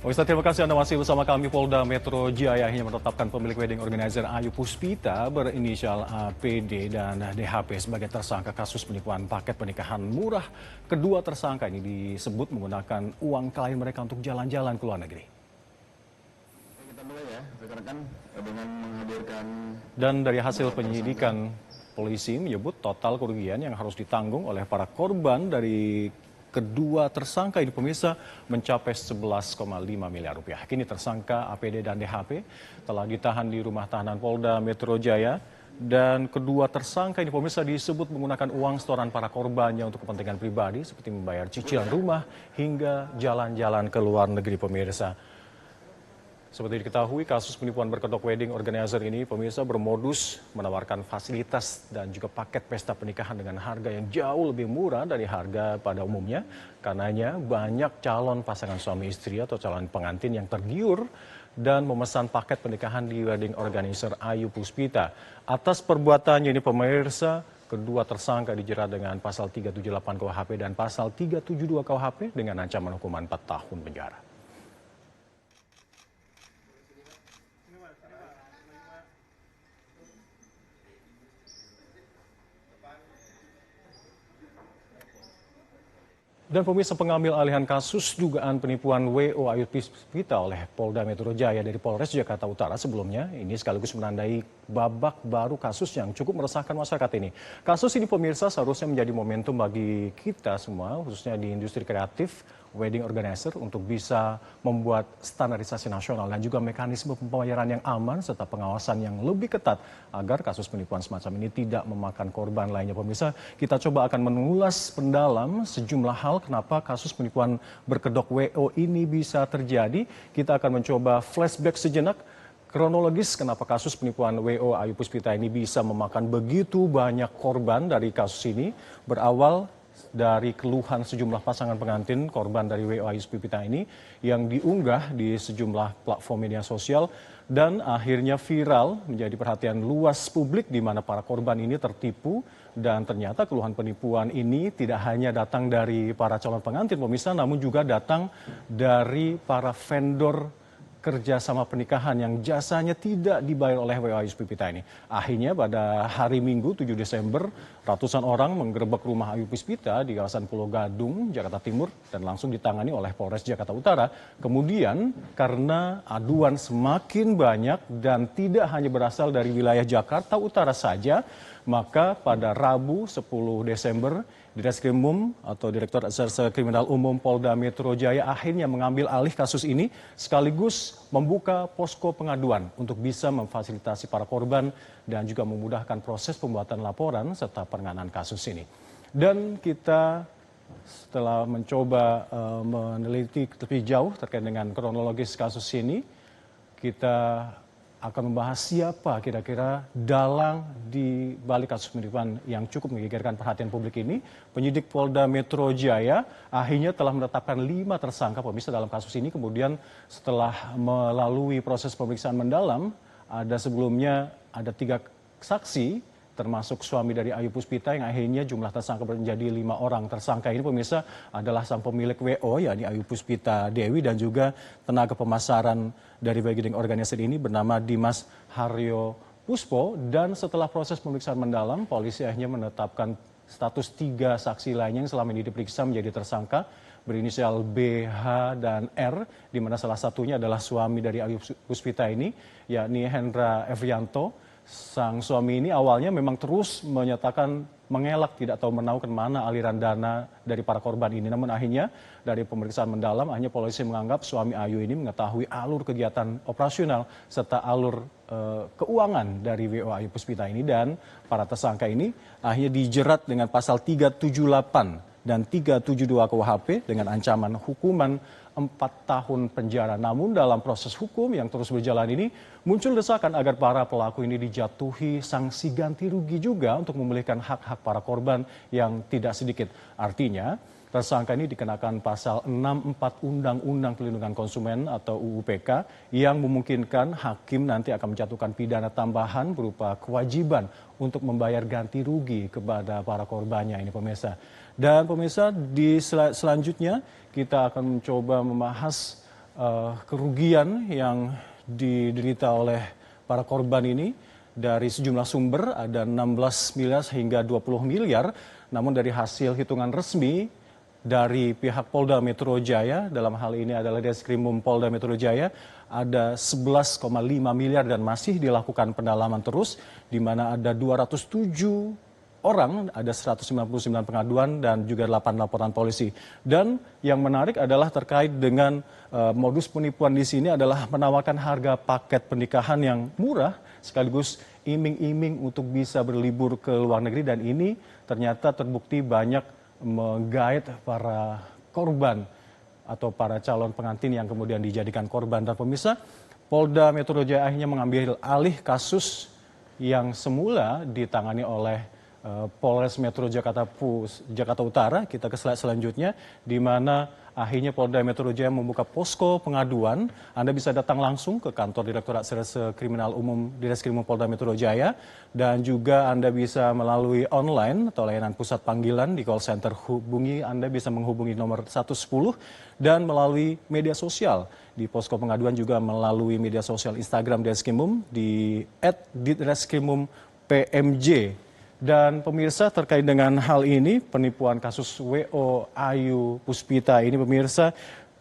Pemirsa, terima kasih Anda masih bersama kami. Polda Metro Jaya akhirnya menetapkan pemilik wedding organizer Ayu Puspita berinisial APD dan DHP sebagai tersangka kasus penipuan paket pernikahan murah. Kedua tersangka ini disebut menggunakan uang klien mereka untuk jalan-jalan ke luar negeri. Kita mulai ya, rekan-rekan, dengan menghadirkan. Dan dari hasil penyidikan, polisi menyebut total kerugian yang harus ditanggung oleh para korban dari kedua tersangka ini pemirsa mencapai 11,5 miliar rupiah. Kini tersangka APD dan DHP telah ditahan di rumah tahanan Polda Metro Jaya. Dan kedua tersangka ini pemirsa disebut menggunakan uang setoran para korbannya untuk kepentingan pribadi seperti membayar cicilan rumah hingga jalan-jalan ke luar negeri pemirsa. Seperti diketahui, kasus penipuan berkedok wedding organizer ini pemirsa bermodus menawarkan fasilitas dan juga paket pesta pernikahan dengan harga yang jauh lebih murah dari harga pada umumnya. Karenanya banyak calon pasangan suami istri atau calon pengantin yang tergiur dan memesan paket pernikahan di wedding organizer Ayu Puspita. Atas perbuatannya ini pemirsa, kedua tersangka dijerat dengan pasal 378 KUHP dan pasal 372 KUHP dengan ancaman hukuman 4 tahun penjara. Dan pemirsa, pengambil alihan kasus dugaan penipuan WO Ayu Puspita oleh Polda Metro Jaya dari Polres Jakarta Utara sebelumnya ini sekaligus menandai babak baru kasus yang cukup meresahkan masyarakat ini. Kasus ini pemirsa seharusnya menjadi momentum bagi kita semua khususnya di industri kreatif wedding organizer untuk bisa membuat standarisasi nasional dan juga mekanisme pembayaran yang aman serta pengawasan yang lebih ketat agar kasus penipuan semacam ini tidak memakan korban lainnya. Pemirsa, kita coba akan mengulas pendalam sejumlah hal kenapa kasus penipuan berkedok WO ini bisa terjadi. Kita akan mencoba flashback sejenak kronologis kenapa kasus penipuan WO Ayu Puspita ini bisa memakan begitu banyak korban dari kasus ini. Berawal dari keluhan sejumlah pasangan pengantin korban dari WO Ayu Puspita ini yang diunggah di sejumlah platform media sosial dan akhirnya viral menjadi perhatian luas publik di mana para korban ini tertipu dan ternyata keluhan penipuan ini tidak hanya datang dari para calon pengantin pemirsa namun juga datang dari para vendor kerjasama pernikahan yang jasanya tidak dibayar oleh WO Ayu Puspita ini. Akhirnya pada hari Minggu 7 Desember, ratusan orang menggerebek rumah Ayu Puspita di kawasan Pulau Gadung, Jakarta Timur dan langsung ditangani oleh Polres Jakarta Utara. Kemudian karena aduan semakin banyak dan tidak hanya berasal dari wilayah Jakarta Utara saja, maka pada Rabu 10 Desember, Ditreskrimum atau Direktur Reserse Kriminal Umum Polda Metro Jaya akhirnya mengambil alih kasus ini sekaligus membuka posko pengaduan untuk bisa memfasilitasi para korban dan juga memudahkan proses pembuatan laporan serta penanganan kasus ini. Dan kita setelah mencoba meneliti lebih jauh terkait dengan kronologis kasus ini, kita akan membahas siapa kira-kira dalang di balik kasus penipuan yang cukup menggegerkan perhatian publik ini. Penyidik Polda Metro Jaya akhirnya telah menetapkan 5 tersangka pemirsa dalam kasus ini. Kemudian setelah melalui proses pemeriksaan mendalam, sebelumnya ada 3 saksi termasuk suami dari Ayu Puspita yang akhirnya jumlah tersangka menjadi 5 orang. Tersangka ini pemirsa adalah sang pemilik WO yakni Ayu Puspita Dewi dan juga tenaga pemasaran dari wedding organizer ini bernama Dimas Haryo Puspo. Dan setelah proses pemeriksaan mendalam, polisi akhirnya menetapkan status 3 saksi lainnya yang selama ini diperiksa menjadi tersangka berinisial B, H, dan R, di mana salah satunya adalah suami dari Ayu Puspita ini, yakni Hendra Evrianto. Sang suami ini awalnya memang terus menyatakan mengelak tidak tahu menau kemana aliran dana dari para korban ini. Namun akhirnya dari pemeriksaan mendalam akhirnya polisi menganggap suami Ayu ini mengetahui alur kegiatan operasional serta alur keuangan dari WO Ayu Puspita ini. Dan para tersangka ini akhirnya dijerat dengan pasal 378 dan 372 KUHP dengan ancaman hukuman 4 tahun penjara. Namun dalam proses hukum yang terus berjalan ini muncul desakan agar para pelaku ini dijatuhi sanksi ganti rugi juga untuk memulihkan hak-hak para korban yang tidak sedikit. Artinya tersangka ini dikenakan pasal 64 Undang-Undang Perlindungan Konsumen atau UU PK yang memungkinkan hakim nanti akan menjatuhkan pidana tambahan berupa kewajiban untuk membayar ganti rugi kepada para korbannya ini pemirsa. Dan pemirsa di selanjutnya kita akan mencoba membahas kerugian yang diderita oleh para korban ini dari sejumlah sumber ada 16 miliar hingga 20 miliar. Namun dari hasil hitungan resmi dari pihak Polda Metro Jaya, dalam hal ini adalah Reskrimum Polda Metro Jaya, ada 11,5 miliar dan masih dilakukan pendalaman terus, di mana ada 207 orang, ada 199 pengaduan dan juga 8 laporan polisi. Dan yang menarik adalah terkait dengan modus penipuan di sini adalah menawarkan harga paket pernikahan yang murah sekaligus iming-iming untuk bisa berlibur ke luar negeri, dan ini ternyata terbukti banyak menggait para korban atau para calon pengantin yang kemudian dijadikan korban. Dan pemirsa, Polda Metro Jaya akhirnya mengambil alih kasus yang semula ditangani oleh Polres Metro Jakarta Utara. Kita ke slide selanjutnya, di mana akhirnya Polda Metro Jaya membuka posko pengaduan. Anda bisa datang langsung ke kantor Direktorat Reserse Kriminal Umum Direskrimum Polda Metro Jaya, dan juga Anda bisa melalui online atau layanan pusat panggilan di call center Anda bisa menghubungi nomor 110, dan melalui media sosial di posko pengaduan juga melalui media sosial Instagram Direskrimum di @direskrimumpmj. Dan pemirsa, terkait dengan hal ini, penipuan kasus WO Ayu Puspita ini, pemirsa,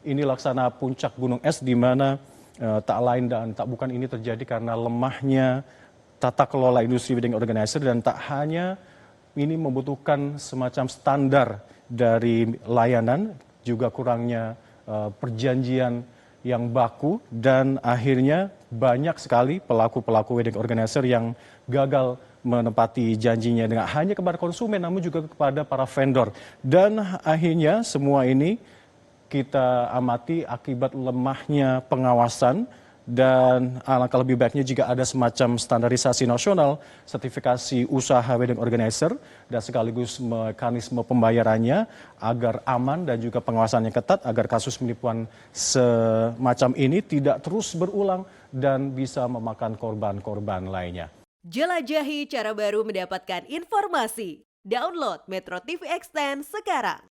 ini laksana puncak gunung es, di mana tak lain dan tak bukan ini terjadi karena lemahnya tata kelola industri wedding organizer, dan tak hanya ini membutuhkan semacam standar dari layanan, juga kurangnya perjanjian yang baku, dan akhirnya banyak sekali pelaku-pelaku wedding organizer yang gagal menepati janjinya dengan hanya kepada konsumen namun juga kepada para vendor. Dan akhirnya semua ini kita amati akibat lemahnya pengawasan, dan alangkah lebih baiknya jika ada semacam standarisasi nasional, sertifikasi usaha wedding organizer, dan sekaligus mekanisme pembayarannya agar aman dan juga pengawasannya ketat, agar kasus penipuan semacam ini tidak terus berulang dan bisa memakan korban-korban lainnya. Jelajahi cara baru mendapatkan informasi. Download Metro TV Extend sekarang.